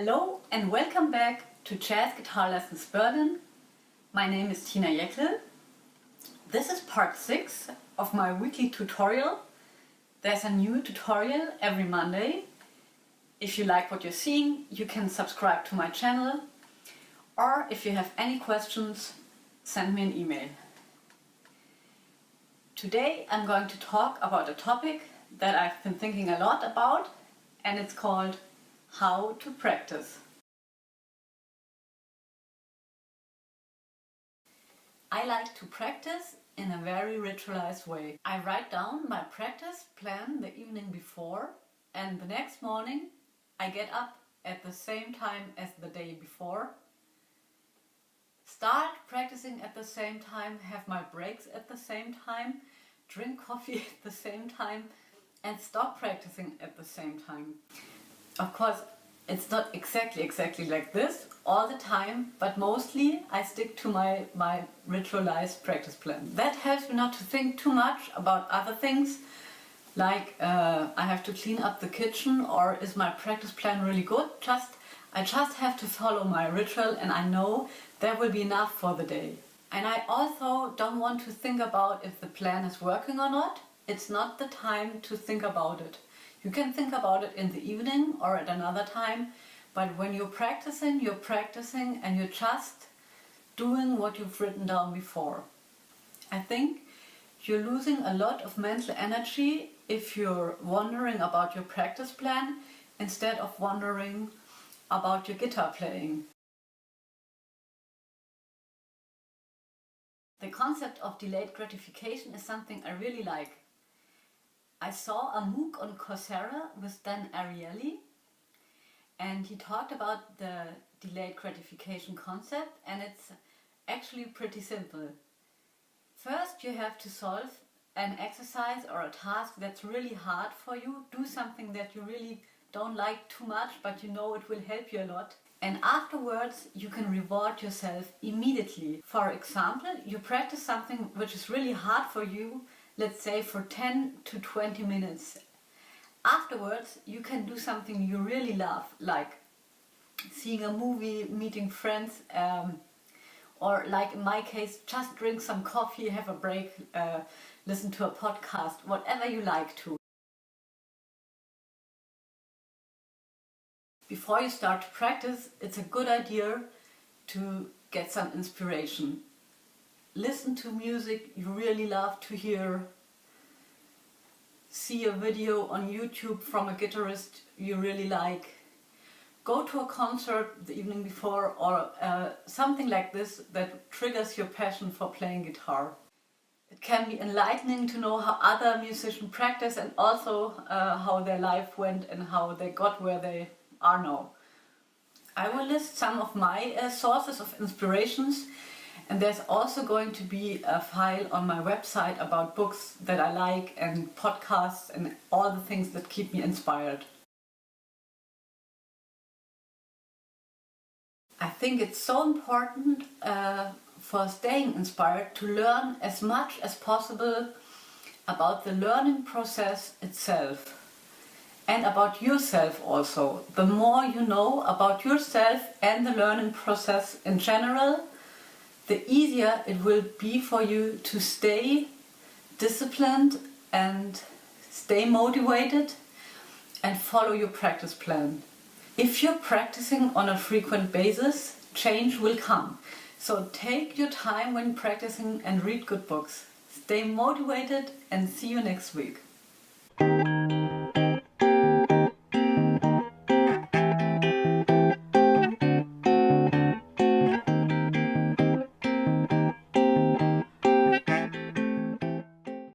Hello and welcome back to Jazz Guitar Lessons Berlin. My name is Tina Jekyll. This is part 6 of my weekly tutorial. There's a new tutorial every Monday. If you like what you're seeing, you can subscribe to my channel, or if you have any questions, send me an email. Today I'm going to talk about a topic that I've been thinking a lot about, and it's called how to practice. I like to practice in a very ritualized way. I write down my practice plan the evening before, and the next morning I get up at the same time as the day before, start practicing at the same time, have my breaks at the same time, drink coffee at the same time, and stop practicing at the same time. Of course, it's not exactly like this all the time, but mostly I stick to my ritualized practice plan. That helps me not to think too much about other things, like I have to clean up the kitchen, or is my practice plan really good? I just have to follow my ritual, and I know that will be enough for the day. And I also don't want to think about if the plan is working or not. It's not the time to think about it. You can think about it in the evening or at another time, but when you're practicing and you're just doing what you've written down before. I think you're losing a lot of mental energy if you're wondering about your practice plan instead of wondering about your guitar playing. The concept of delayed gratification is something I really like. I saw a MOOC on Coursera with Dan Ariely, and he talked about the delayed gratification concept, and it's actually pretty simple. First, you have to solve an exercise or a task that's really hard for you. Do something that you really don't like too much, but you know it will help you a lot. And afterwards, you can reward yourself immediately. For example, you practice something which is really hard for you, let's say for 10 to 20 minutes. Afterwards, you can do something you really love, like seeing a movie, meeting friends, or like in my case, just drink some coffee, have a break, listen to a podcast, whatever you like to. Before you start to practice, it's a good idea to get some inspiration. Listen to music you really love to hear. See a video on YouTube from a guitarist you really like. Go to a concert the evening before, or something like this that triggers your passion for playing guitar. It can be enlightening to know how other musicians practice, and also how their life went and how they got where they are now. I will list some of my sources of inspirations, and there's also going to be a file on my website about books that I like and podcasts and all the things that keep me inspired. I think it's so important for staying inspired to learn as much as possible about the learning process itself. And about yourself also. The more you know about yourself and the learning process in general, the easier it will be for you to stay disciplined and stay motivated and follow your practice plan. If you're practicing on a frequent basis, change will come. So take your time when practicing and read good books. Stay motivated, and see you next week.